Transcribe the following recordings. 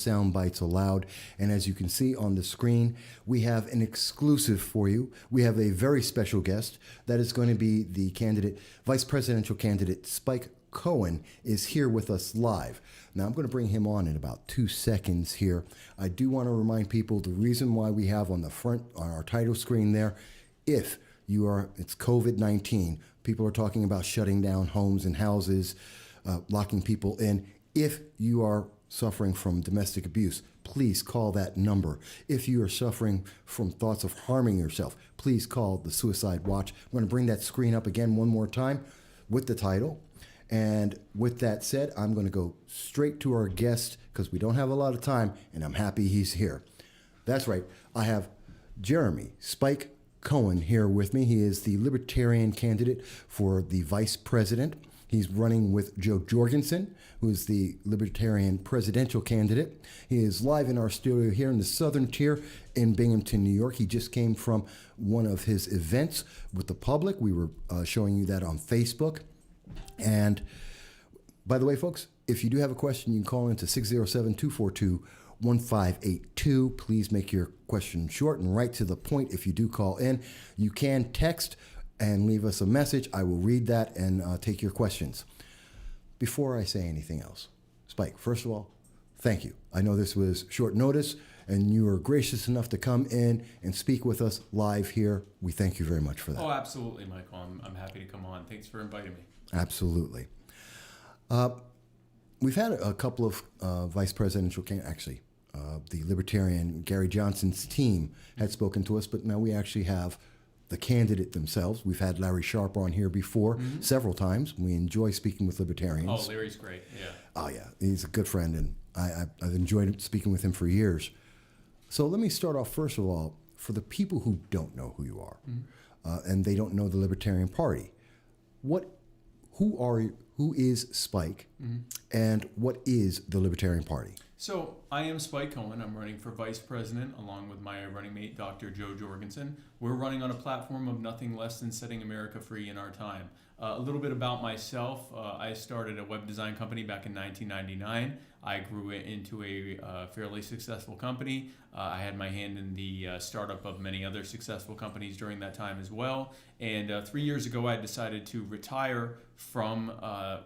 Soundbites Allowed. And as you can see on the screen, we have an exclusive for you. We have a very special guest. That is going to be the vice presidential candidate, Spike Cohen, is here with us live. Now, I'm going to bring him on in about 2 seconds here. I do want to remind people the reason why we have on the front, on our title screen there, it's COVID-19. People are talking about shutting down homes and houses, locking people in. If you are suffering from domestic abuse, please call that number. If you are suffering from thoughts of harming yourself, please call the Suicide Watch. I'm going to bring that screen up again one more time with the title. And with that said, I'm going to go straight to our guest because we don't have a lot of time, and I'm happy he's here. That's right. I have Jeremy Spike Cohen here with me. He is the Libertarian candidate for the vice president. He's running with Joe Jorgensen, who is the Libertarian presidential candidate. He is live in our studio here in the Southern Tier in Binghamton, New York. He just came from one of his events with the public. We were showing you that on Facebook. And by the way, folks, if you do have a question, you can call into 607-242-1582. Please make your question short and right to the point if you do call in. You can text and leave us a message. I will read that and take your questions. Before I say anything else, Spike, first of all, thank you. I know this was short notice, and you were gracious enough to come in and speak with us live here. We thank you very much for that. Oh, absolutely, Michael. I'm happy to come on. Thanks for inviting me. Absolutely. We've had a couple of vice presidential candidates. Actually, the Libertarian Gary Johnson's team had spoken to us, but now we actually have the candidate themselves. We've had Larry Sharp on here before several times. We enjoy speaking with Libertarians. Oh, Larry's great, yeah. Oh, yeah. He's a good friend, and I've enjoyed speaking with him for years. So let me start off, first of all, for the people who don't know who you are, and they don't know the Libertarian Party. Who is Spike, and what is the Libertarian Party? So I am Spike Cohen. I'm running for vice president along with my running mate, Dr. Joe Jorgensen. We're running on a platform of nothing less than setting America free in our time. A little bit about myself. I started a web design company back in 1999. I grew it into a fairly successful company. I had my hand in the startup of many other successful companies during that time as well. And 3 years ago, I decided to retire from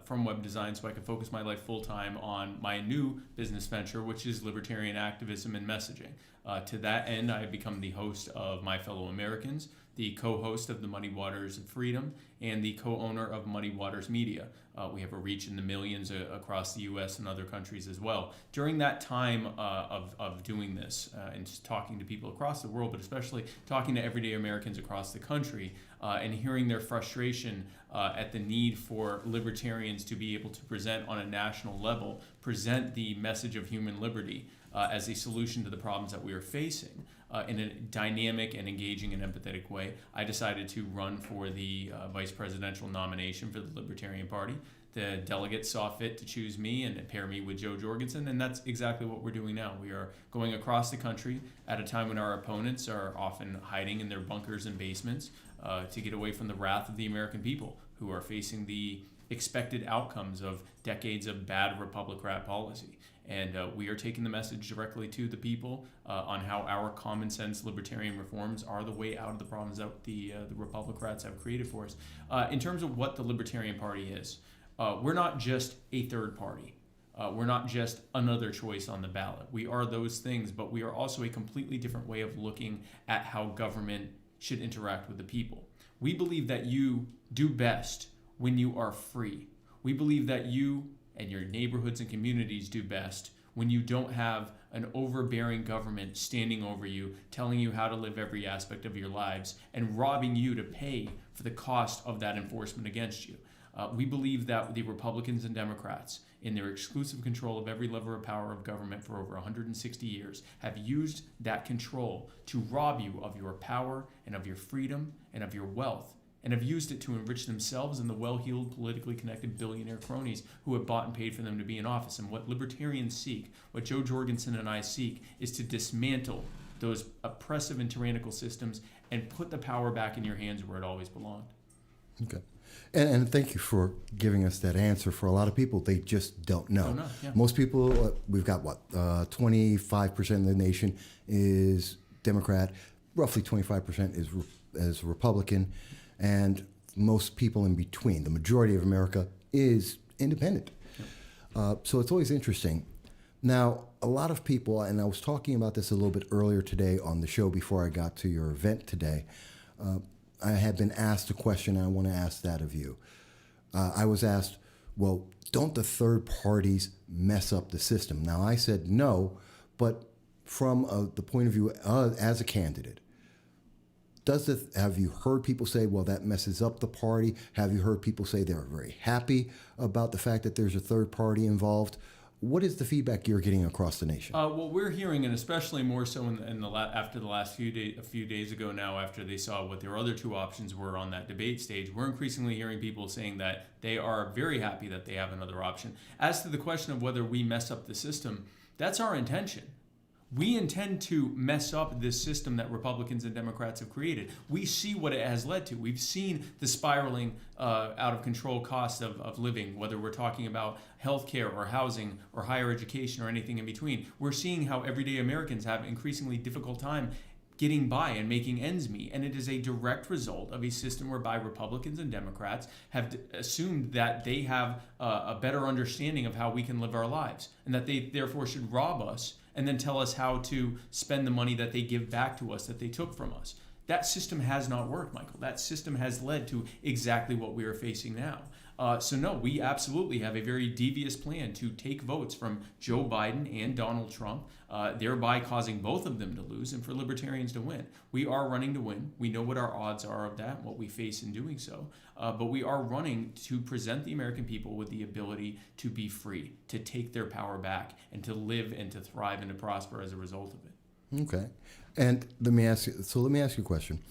web design so I could focus my life full-time on my new business venture, which is libertarian activism and messaging. To that end, I have become the host of My Fellow Americans, the co-host of the Muddy Waters of Freedom, and the co-owner of Muddy Waters Media. We have a reach in the millions across the U.S. and other countries as well. During that time of doing this and just talking to people across the world, but especially talking to everyday Americans across the country and hearing their frustration at the need for libertarians to be able to present on a national level, present the message of human liberty as a solution to the problems that we are facing in a dynamic and engaging and empathetic way, I decided to run for the vice presidential nomination for the Libertarian Party. The delegates saw fit to choose me and pair me with Joe Jorgensen, and that's exactly what we're doing now. We are going across the country at a time when our opponents are often hiding in their bunkers and basements to get away from the wrath of the American people who are facing the expected outcomes of decades of bad Republican policy. And we are taking the message directly to the people on how our common sense libertarian reforms are the way out of the problems that the Republicrats have created for us. In terms of what the Libertarian Party is, we're not just a third party. We're not just another choice on the ballot. We are those things, but we are also a completely different way of looking at how government should interact with the people. We believe that you do best when you are free. We believe that you and your neighborhoods and communities do best when you don't have an overbearing government standing over you, telling you how to live every aspect of your lives, and robbing you to pay for the cost of that enforcement against you. We believe that the Republicans and Democrats, in their exclusive control of every lever of power of government for over 160 years, have used that control to rob you of your power and of your freedom and of your wealth, and have used it to enrich themselves and the well-heeled, politically connected billionaire cronies who have bought and paid for them to be in office. And what libertarians seek, what Joe Jorgensen and I seek, is to dismantle those oppressive and tyrannical systems and put the power back in your hands where it always belonged. Okay. And thank you for giving us that answer. For a lot of people, they just don't know. Don't know, yeah. Most people, we've got 25% of the nation is Democrat, roughly 25% is Republican, and most people in between. The majority of America is independent. So it's always interesting. Now, a lot of people, and I was talking about this a little bit earlier today on the show before I got to your event today, I had been asked a question, and I want to ask that of you. I was asked, well, don't the third parties mess up the system? Now, I said no, but from the point of view as a candidate, have you heard people say, well, that messes up the party? Have you heard people say they're very happy about the fact that there's a third party involved? What is the feedback you're getting across the nation? Well, we're hearing, and especially more so after the last few days ago now, after they saw what their other two options were on that debate stage, we're increasingly hearing people saying that they are very happy that they have another option. As to the question of whether we mess up the system, that's our intention. We intend to mess up this system that Republicans and Democrats have created. We see what it has led to. We've seen the spiraling out of control costs of living, whether we're talking about healthcare or housing or higher education or anything in between. We're seeing how everyday Americans have an increasingly difficult time getting by and making ends meet. And it is a direct result of a system whereby Republicans and Democrats have assumed that they have a better understanding of how we can live our lives, and that they therefore should rob us and then tell us how to spend the money that they give back to us that they took from us. That system has not worked, Michael. That system has led to exactly what we are facing now. So no, we absolutely have a very devious plan to take votes from Joe Biden and Donald Trump, thereby causing both of them to lose and for libertarians to win. We are running to win. We know what our odds are of that, what we face in doing so. But we are running to present the American people with the ability to be free, to take their power back, and to live and to thrive and to prosper as a result of it. Okay. And let me ask you a question.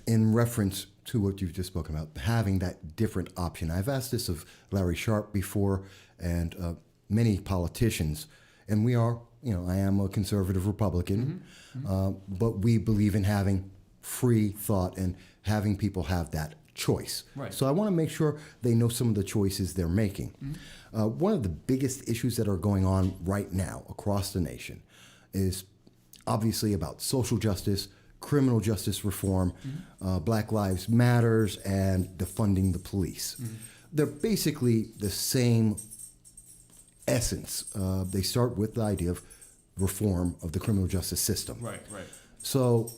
In reference to what you've just spoken about, having that different option. I've asked this of Larry Sharp before and many politicians, and we are, I am a conservative Republican, but we believe in having free thought and having people have that choice. Right. So I want to make sure they know some of the choices they're making. One of the biggest issues that are going on right now across the nation is obviously about social justice, criminal justice reform, Black Lives Matters, and defunding the police. They're basically the same essence. They start with the idea of reform of the criminal justice system. Right. So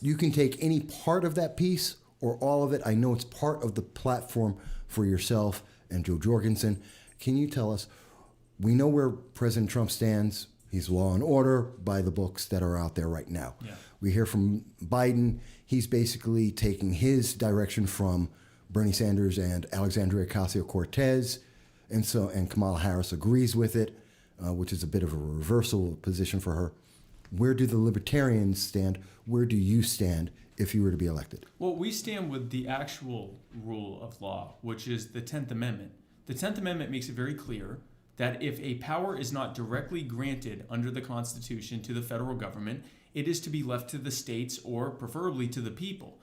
you can take any part of that piece or all of it. I know it's part of the platform for yourself and Joe Jorgensen. Can you tell us, we know where President Trump stands. He's law and order by the books that are out there right now. Yeah. We hear from Biden. He's basically taking his direction from Bernie Sanders and Alexandria Ocasio-Cortez, and Kamala Harris agrees with it, which is a bit of a reversal position for her. Where do the libertarians stand? Where do you stand if you were to be elected? Well, we stand with the actual rule of law, which is the 10th Amendment. The 10th Amendment makes it very clear that if a power is not directly granted under the Constitution to the federal government, it is to be left to the states or preferably to the people.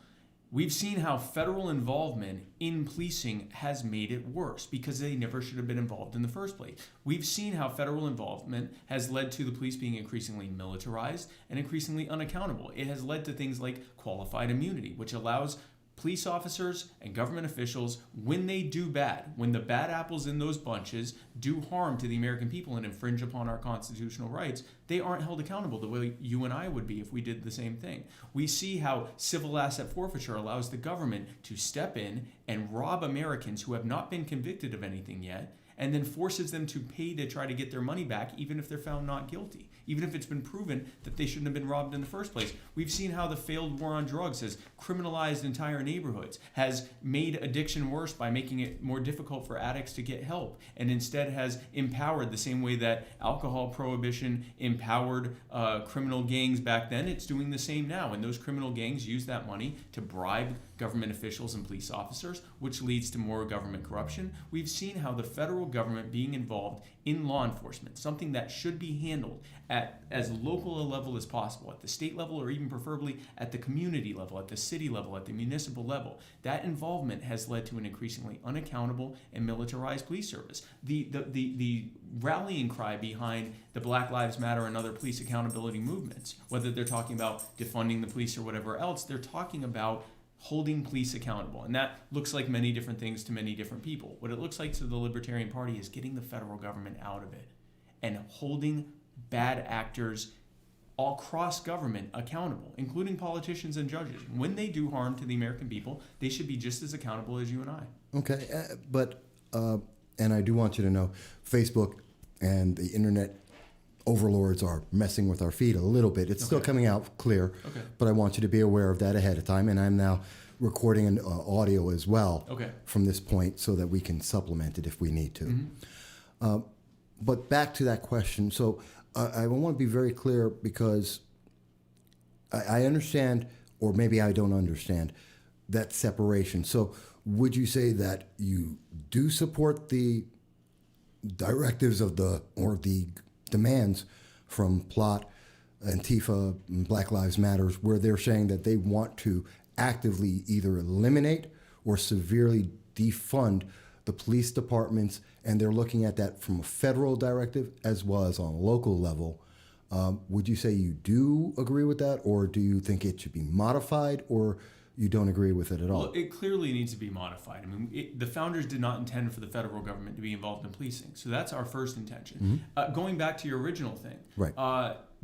We've seen how federal involvement in policing has made it worse because they never should have been involved in the first place. We've seen how federal involvement has led to the police being increasingly militarized and increasingly unaccountable. It has led to things like qualified immunity, which allows police officers and government officials, when they do bad, when the bad apples in those bunches do harm to the American people and infringe upon our constitutional rights, they aren't held accountable the way you and I would be if we did the same thing. We see how civil asset forfeiture allows the government to step in and rob Americans who have not been convicted of anything yet, and then forces them to pay to try to get their money back, even if they're found not guilty, even if it's been proven that they shouldn't have been robbed in the first place. We've seen how the failed war on drugs has criminalized entire neighborhoods, has made addiction worse by making it more difficult for addicts to get help, and instead has empowered, the same way that alcohol prohibition empowered criminal gangs back then, it's doing the same now. And those criminal gangs use that money to bribe government officials and police officers, which leads to more government corruption. We've seen how the federal government being involved in law enforcement, something that should be handled at as local a level as possible, at the state level or even preferably at the community level, at the city level, at the municipal level, that involvement has led to an increasingly unaccountable and militarized police service. The rallying cry behind the Black Lives Matter and other police accountability movements, whether they're talking about defunding the police or whatever else, they're talking about holding police accountable. And that looks like many different things to many different people. What it looks like to the Libertarian Party is getting the federal government out of it and holding bad actors all across government accountable, including politicians and judges. When they do harm to the American people, they should be just as accountable as you and I. Okay, and I do want you to know, Facebook and the internet overlords are messing with our feed a little bit. It's still coming out clear, but I want you to be aware of that ahead of time. And I'm now recording an audio as well from this point so that we can supplement it if we need to. But back to that question. So I want to be very clear because I understand, or maybe I don't understand, that separation. So would you say that you do support the directives of the demands from Plot, Antifa, and Black Lives Matters, where they're saying that they want to actively either eliminate or severely defund the police departments, and they're looking at that from a federal directive as well as on a local level? Would you say you do agree with that, or do you think it should be modified, or you don't agree with it at all? Well, it clearly needs to be modified. I mean, the founders did not intend for the federal government to be involved in policing. So that's our first intention. Going back to your original thing,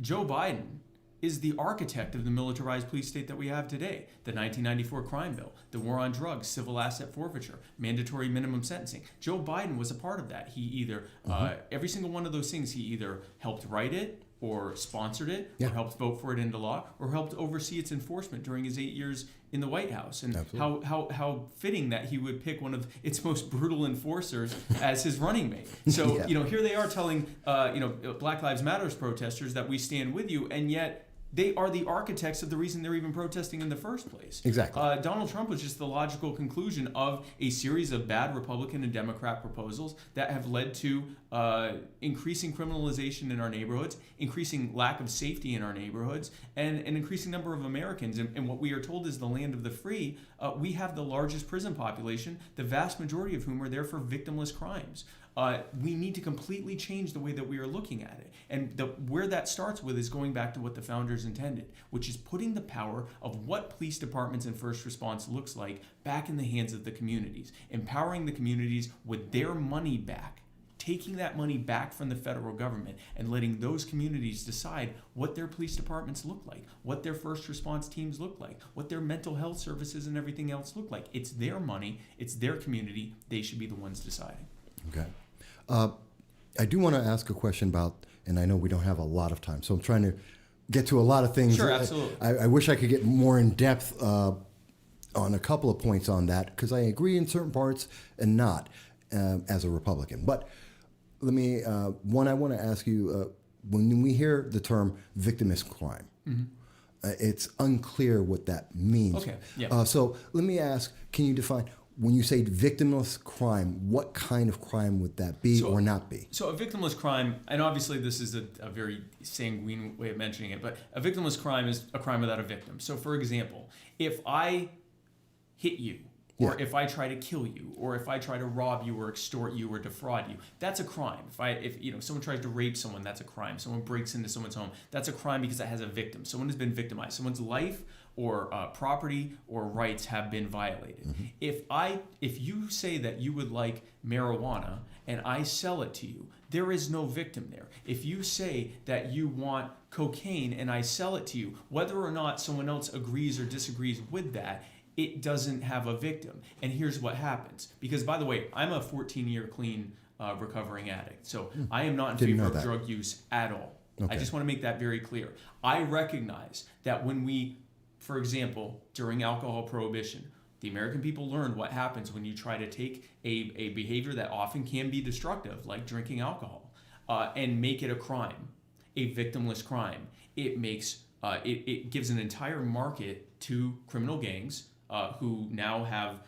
Joe Biden is the architect of the militarized police state that we have today. The 1994 crime bill, the war on drugs, civil asset forfeiture, mandatory minimum sentencing. Joe Biden was a part of that. He either, every single one of those things, he either helped write it, or sponsored it, or helped vote for it into law, or helped oversee its enforcement during his 8 years in the White House. And how fitting that he would pick one of its most brutal enforcers as his running mate. So here they are telling Black Lives Matter protesters that we stand with you, and yet they are the architects of the reason they're even protesting in the first place. Exactly. Donald Trump was just the logical conclusion of a series of bad Republican and Democrat proposals that have led to increasing criminalization in our neighborhoods, increasing lack of safety in our neighborhoods, and an increasing number of Americans. And what we are told is the land of the free. We have the largest prison population, the vast majority of whom are there for victimless crimes. We need to completely change the way that we are looking at it. And where that starts with is going back to what the founders intended, which is putting the power of what police departments and first response looks like back in the hands of the communities, empowering the communities with their money back, taking that money back from the federal government and letting those communities decide what their police departments look like, what their first response teams look like, what their mental health services and everything else look like. It's their money, it's their community, they should be the ones deciding. Okay. I do want to ask a question about, and I know we don't have a lot of time, so I'm trying to get to a lot of things. Sure, absolutely. I wish I could get more in depth on a couple of points on that, because I agree in certain parts and not as a Republican. But let me, one, I want to ask you, when we hear the term victimless crime, it's unclear what that means. Okay, yeah. So let me ask, can you define, when you say victimless crime, what kind of crime would that be or not be? So a victimless crime, and obviously this is a very sanguine way of mentioning it, but a victimless crime is a crime without a victim. So for example, if I hit you, or if I try to kill you, or if I try to rob you or extort you or defraud you, that's a crime. If someone tries to rape someone, that's a crime. Someone breaks into someone's home, that's a crime because it has a victim. Someone has been victimized. Someone's life or property or rights have been violated. If you say that you would like marijuana and I sell it to you, there is no victim there. If you say that you want cocaine and I sell it to you, whether or not someone else agrees or disagrees with that, it doesn't have a victim. And here's what happens. Because, by the way, I'm a 14-year clean recovering addict. So I am not in favor of drug use at all. Okay. I just want to make that very clear. I recognize that when we, for example, during alcohol prohibition, the American people learned what happens when you try to take a behavior that often can be destructive, like drinking alcohol, and make it a crime, a victimless crime. It makes it gives an entire market to criminal gangs, who now have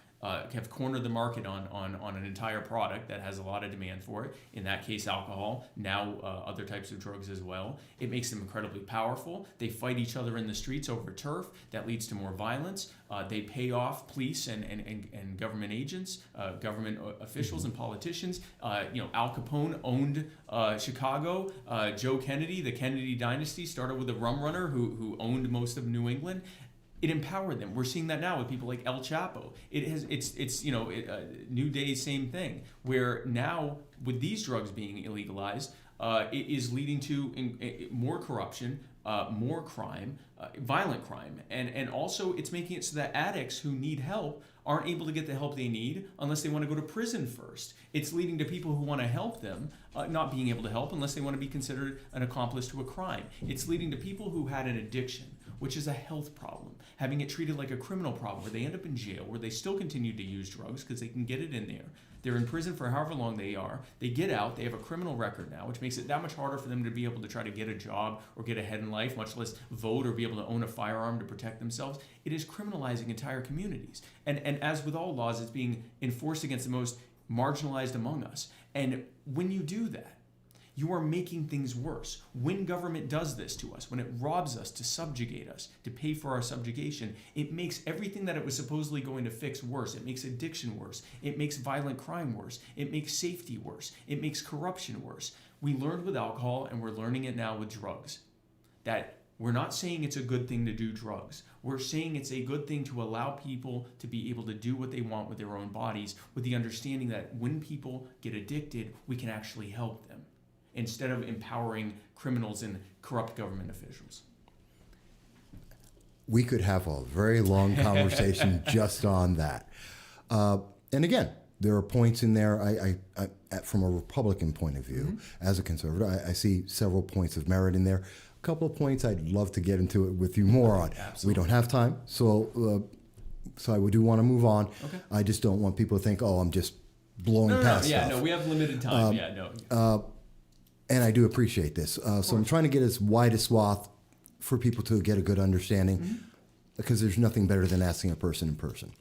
cornered the market on an entire product that has a lot of demand for it. In that case, alcohol, now other types of drugs as well. It makes them incredibly powerful. They fight each other in the streets over turf. That leads to more violence. They pay off police and government agents, government officials and politicians. Al Capone owned Chicago. Joe Kennedy, the Kennedy dynasty, started with a rum runner who owned most of New England. It empowered them. We're seeing that now with people like El Chapo. New Day, same thing. Where now with these drugs being illegalized, it is leading to more corruption, more crime, violent crime, and also it's making it so that addicts who need help aren't able to get the help they need unless they want to go to prison first. It's leading to people who want to help them not being able to help unless they want to be considered an accomplice to a crime. It's leading to people who had an addiction, which is a health problem, having it treated like a criminal problem where they end up in jail, where they still continue to use drugs because they can get it in there. They're in prison for however long they are. They get out, they have a criminal record now, which makes it that much harder for them to be able to try to get a job or get ahead in life, much less vote or be able to own a firearm to protect themselves. It is criminalizing entire communities. And as with all laws, it's being enforced against the most marginalized among us. And when you do that, you are making things worse. When government does this to us, when it robs us to subjugate us, to pay for our subjugation, it makes everything that it was supposedly going to fix worse. It makes addiction worse. It makes violent crime worse. It makes safety worse. It makes corruption worse. We learned with alcohol, and we're learning it now with drugs, that we're not saying it's a good thing to do drugs. We're saying it's a good thing to allow people to be able to do what they want with their own bodies, with the understanding that when people get addicted, we can actually help them, instead of empowering criminals and corrupt government officials. We could have a very long conversation just on that. And again, there are points in there, I from a Republican point of view, as a conservative, I see several points of merit in there. A couple of points I'd love to get into it with you more on. Absolutely. We don't have time, so I do want to move on. Okay. I just don't want people to think, oh, I'm just blowing past stuff. We have limited time. And I do appreciate this. So I'm trying to get as wide a swath for people to get a good understanding, because there's nothing better than asking a person in person.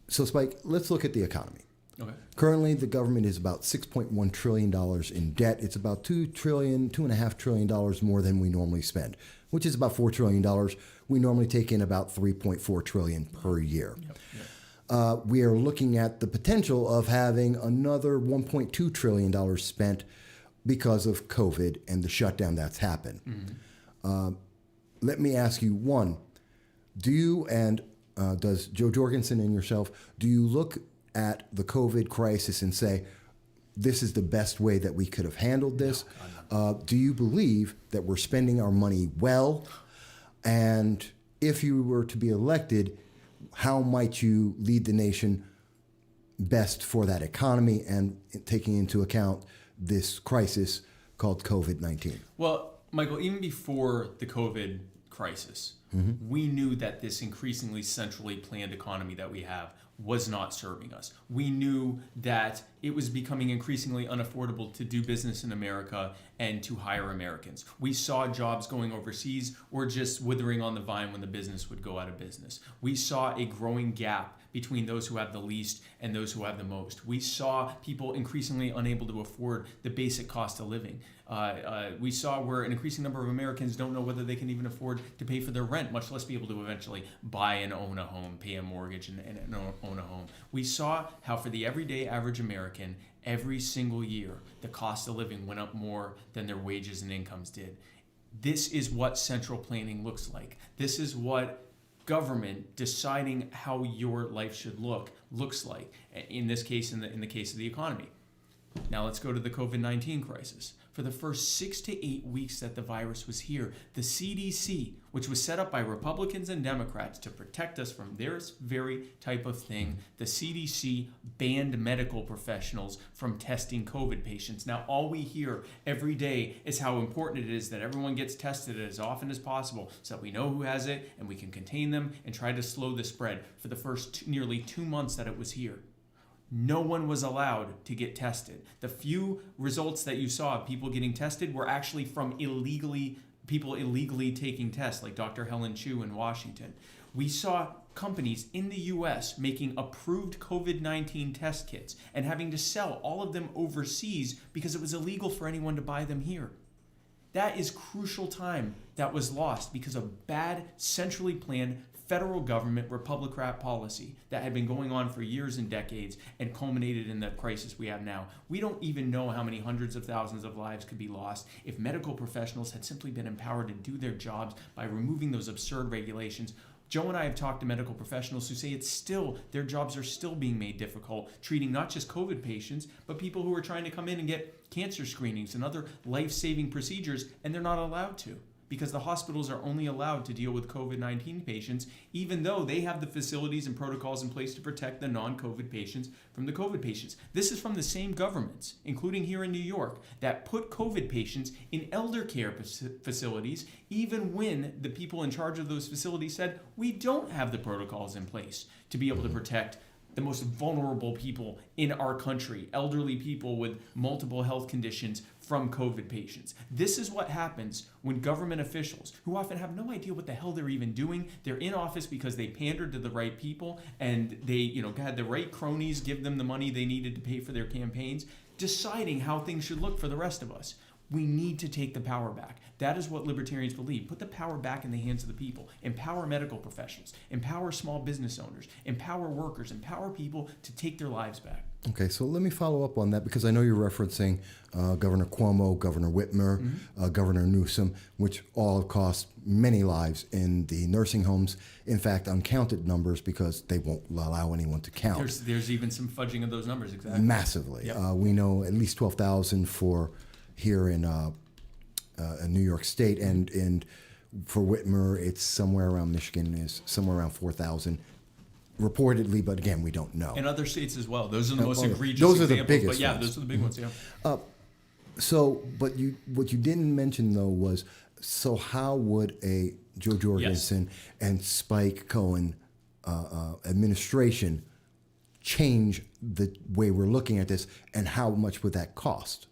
So Spike, let's look at the economy. Okay. Currently, the government is about $6.1 trillion in debt. It's about $2.5 trillion more than we normally spend, which is about $4 trillion. We normally take in about $3.4 trillion per year. Yep. We are looking at the potential of having another $1.2 trillion spent because of COVID and the shutdown that's happened. Let me ask you, one, do you and does Joe Jorgensen and yourself, do you look at the COVID crisis and say, this is the best way that we could have handled this? Do you believe that we're spending our money well? And if you were to be elected, how might you lead the nation best for that economy and taking into account this crisis called COVID-19? Well, Michael, even before the COVID crisis, we knew that this increasingly centrally planned economy that we have was not serving us. We knew that it was becoming increasingly unaffordable to do business in America and to hire Americans. We saw jobs going overseas or just withering on the vine when the business would go out of business. We saw a growing gap between those who have the least and those who have the most. We saw people increasingly unable to afford the basic cost of living. We saw where an increasing number of Americans don't know whether they can even afford to pay for their rent, much less be able to eventually buy and own a home, pay a mortgage and own a home. We saw how for the everyday average American, every single year, the cost of living went up more than their wages and incomes did. This is what central planning looks like. This is what government deciding how your life should look looks like. In this case, in the case of the economy. Now let's go to the COVID-19 crisis. For the first 6 to 8 weeks that the virus was here, the CDC, which was set up by Republicans and Democrats to protect us from this very type of thing, the CDC banned medical professionals from testing COVID patients. Now, all we hear every day is how important it is that everyone gets tested as often as possible so that we know who has it and we can contain them and try to slow the spread. For the first nearly 2 months that it was here, no one was allowed to get tested. The few results that you saw of people getting tested were actually from people illegally taking tests, like Dr. Helen Chu in Washington. We saw companies in the US making approved COVID-19 test kits and having to sell all of them overseas because it was illegal for anyone to buy them here. That is crucial time that was lost because of bad, centrally planned federal government Republican policy that had been going on for years and decades and culminated in the crisis we have now. We don't even know how many hundreds of thousands of lives could be lost if medical professionals had simply been empowered to do their jobs by removing those absurd regulations. Joe and I have talked to medical professionals who say their jobs are still being made difficult, treating not just COVID patients, but people who are trying to come in and get cancer screenings and other life-saving procedures, and they're not allowed to, because the hospitals are only allowed to deal with COVID-19 patients, even though they have the facilities and protocols in place to protect the non-COVID patients from the COVID patients. This is from the same governments, including here in New York, that put COVID patients in elder care facilities, even when the people in charge of those facilities said, we don't have the protocols in place to be able to protect the most vulnerable people in our country, elderly people with multiple health conditions, from COVID patients. This is what happens when government officials, who often have no idea what the hell they're even doing, they're in office because they pandered to the right people and they, had the right cronies give them the money they needed to pay for their campaigns, deciding how things should look for the rest of us. We need to take the power back. That is what libertarians believe. Put the power back in the hands of the people. Empower medical professionals. Empower small business owners. Empower workers. Empower people to take their lives back. Okay, so let me follow up on that because I know you're referencing Governor Cuomo, Governor Whitmer, Governor Newsom, which all cost many lives in the nursing homes. In fact, uncounted numbers because they won't allow anyone to count. There's even some fudging of those numbers, exactly. Massively. Yep. We know at least 12,000 for here in New York State, and for Whitmer, it's somewhere around Michigan is somewhere around 4,000. Reportedly, but again, we don't know. And other states as well. Those are the most egregious those examples. Are the biggest but yeah, ones. those are the big ones, yeah. But what you didn't mention though was, so how would a Joe Jorgensen and Spike Cohen administration change the way we're looking at this, and how much would that cost?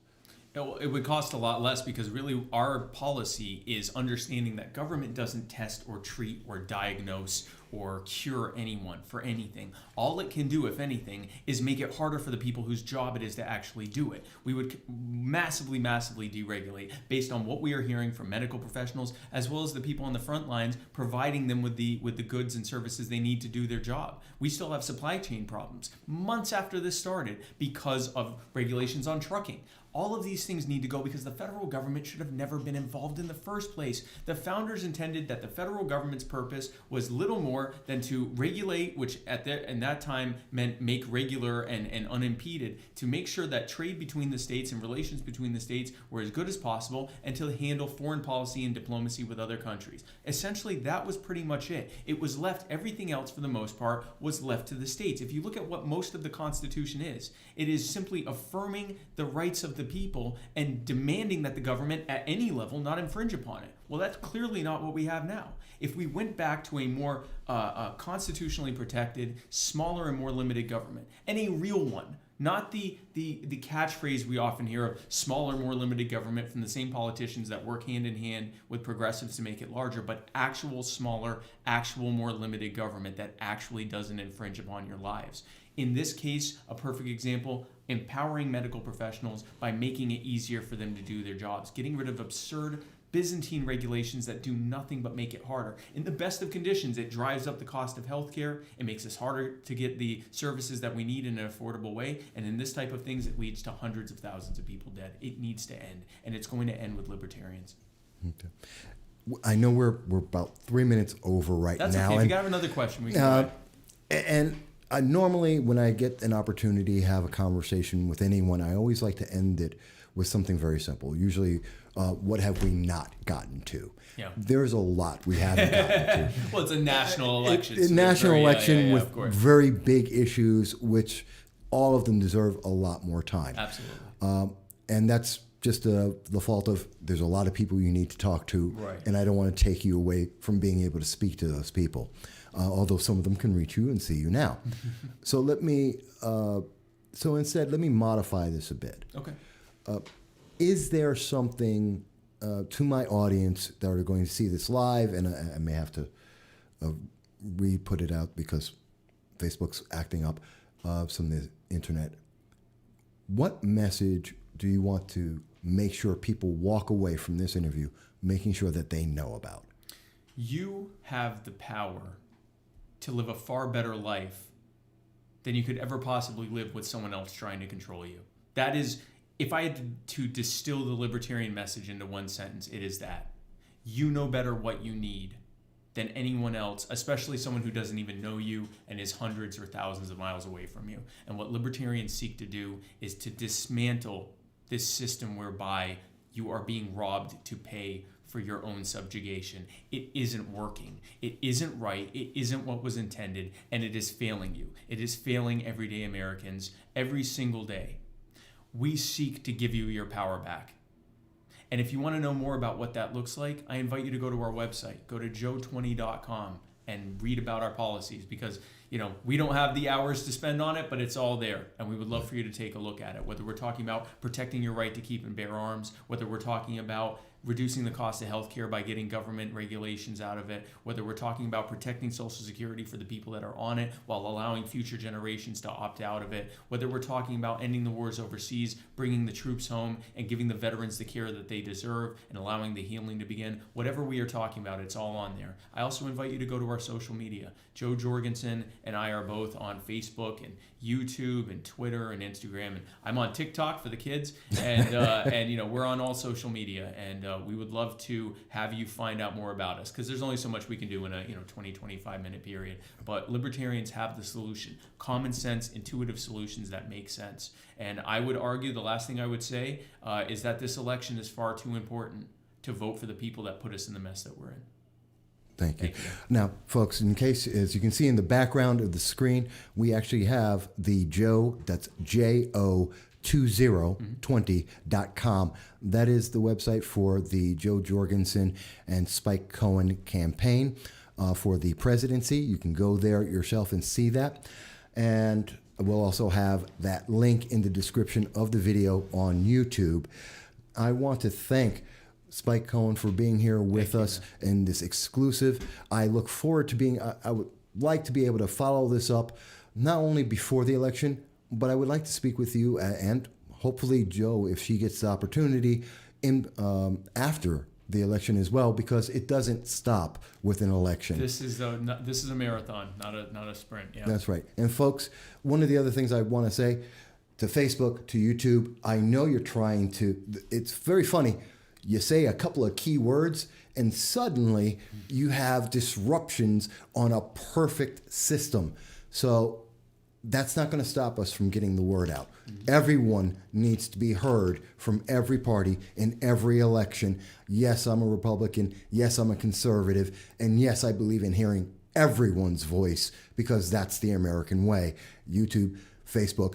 It would cost a lot less because really our policy is understanding that government doesn't test or treat or diagnose or cure anyone for anything. All it can do, if anything, is make it harder for the people whose job it is to actually do it. We would massively, massively deregulate based on what we are hearing from medical professionals as well as the people on the front lines, providing them with the goods and services they need to do their job. We still have supply chain problems months after this started because of regulations on trucking. All of these things need to go because the federal government should have never been involved in the first place. The founders intended that the federal government's purpose was little more than to regulate, which in that time meant make regular and unimpeded, to make sure that trade between the states and relations between the states were as good as possible, and to handle foreign policy and diplomacy with other countries. Essentially, that was pretty much it. It was left, everything else for the most part was left to the states. If you look at what most of the Constitution is, it is simply affirming the rights of the people and demanding that the government at any level not infringe upon it. Well, that's clearly not what we have now. If we went back to a more constitutionally protected, smaller and more limited government, and a real one, not the catchphrase we often hear of smaller, more limited government from the same politicians that work hand in hand with progressives to make it larger, but actual smaller, actual more limited government that actually doesn't infringe upon your lives. In this case, a perfect example, empowering medical professionals by making it easier for them to do their jobs, getting rid of absurd Byzantine regulations that do nothing but make it harder. In the best of conditions, it drives up the cost of healthcare. It makes us harder to get the services that we need in an affordable way. And in this type of things, it leads to hundreds of thousands of people dead. It needs to end, and it's going to end with libertarians. Okay. I know we're about 3 minutes over right now. That's okay. If you have another question, we can go ahead. Normally, when I get an opportunity to have a conversation with anyone, I always like to end it with something very simple. Usually, what have we not gotten to? Yeah. There's a lot we haven't gotten to. Well, it's a national election. It's a national election with very big issues, which all of them deserve a lot more time. Absolutely. And that's just the fault of there's a lot of people you need to talk to, right. And I don't want to take you away from being able to speak to those people. Although some of them can reach you and see you now. So instead, let me modify this a bit. Okay. Is there something to my audience that are going to see this live, and I may have to we put it out because Facebook's acting up, some of the internet. What message do you want to make sure people walk away from this interview, making sure that they know about? You have the power to live a far better life than you could ever possibly live with someone else trying to control you. That is, if I had to distill the libertarian message into one sentence, it is that. You know better what you need than anyone else, especially someone who doesn't even know you and is hundreds or thousands of miles away from you. And what libertarians seek to do is to dismantle this system whereby you are being robbed to pay for your own subjugation. It isn't working. It isn't right. It isn't what was intended, and it is failing you. It is failing everyday Americans every single day. We seek to give you your power back. And if you want to know more about what that looks like, I invite you to go to our website. Go to joe20.com and read about our policies, because we don't have the hours to spend on it, but it's all there. And we would love for you to take a look at it. Whether we're talking about protecting your right to keep and bear arms, whether we're talking about reducing the cost of healthcare by getting government regulations out of it, whether we're talking about protecting Social Security for the people that are on it while allowing future generations to opt out of it, whether we're talking about ending the wars overseas, bringing the troops home, and giving the veterans the care that they deserve, and allowing the healing to begin. Whatever we are talking about, it's all on there. I also invite you to go to our social media. Joe Jorgensen and I are both on Facebook and YouTube and Twitter and Instagram, and I'm on TikTok for the kids, and we're on all social media, and we would love to have you find out more about us, because there's only so much we can do in a 20-25 minute period. But libertarians have the solution: common sense, intuitive solutions that make sense. And I would argue the last thing I would say is that this election is far too important to vote for the people that put us in the mess that we're in. Thank you. Now, folks, in case, as you can see in the background of the screen, we actually have the Joe, that's JO2020.com. That is the website for the Joe Jorgensen and Spike Cohen campaign for the presidency. You can go there yourself and see that. And we'll also have that link in the description of the video on YouTube. I want to thank Spike Cohen for being here with us in this exclusive. I look forward to I would like to be able to follow this up, not only before the election, but I would like to speak with you and hopefully Joe, if she gets the opportunity, after the election as well, because it doesn't stop with an election. This is a marathon, not a sprint. Yeah. That's right. And folks, one of the other things I want to say to Facebook, to YouTube, I know you're trying to, it's very funny. You say a couple of key words and suddenly you have disruptions on a perfect system. So that's not going to stop us from getting the word out. Everyone needs to be heard from every party in every election. Yes, I'm a Republican. Yes, I'm a conservative. And yes, I believe in hearing everyone's voice, because that's the American way. YouTube, Facebook,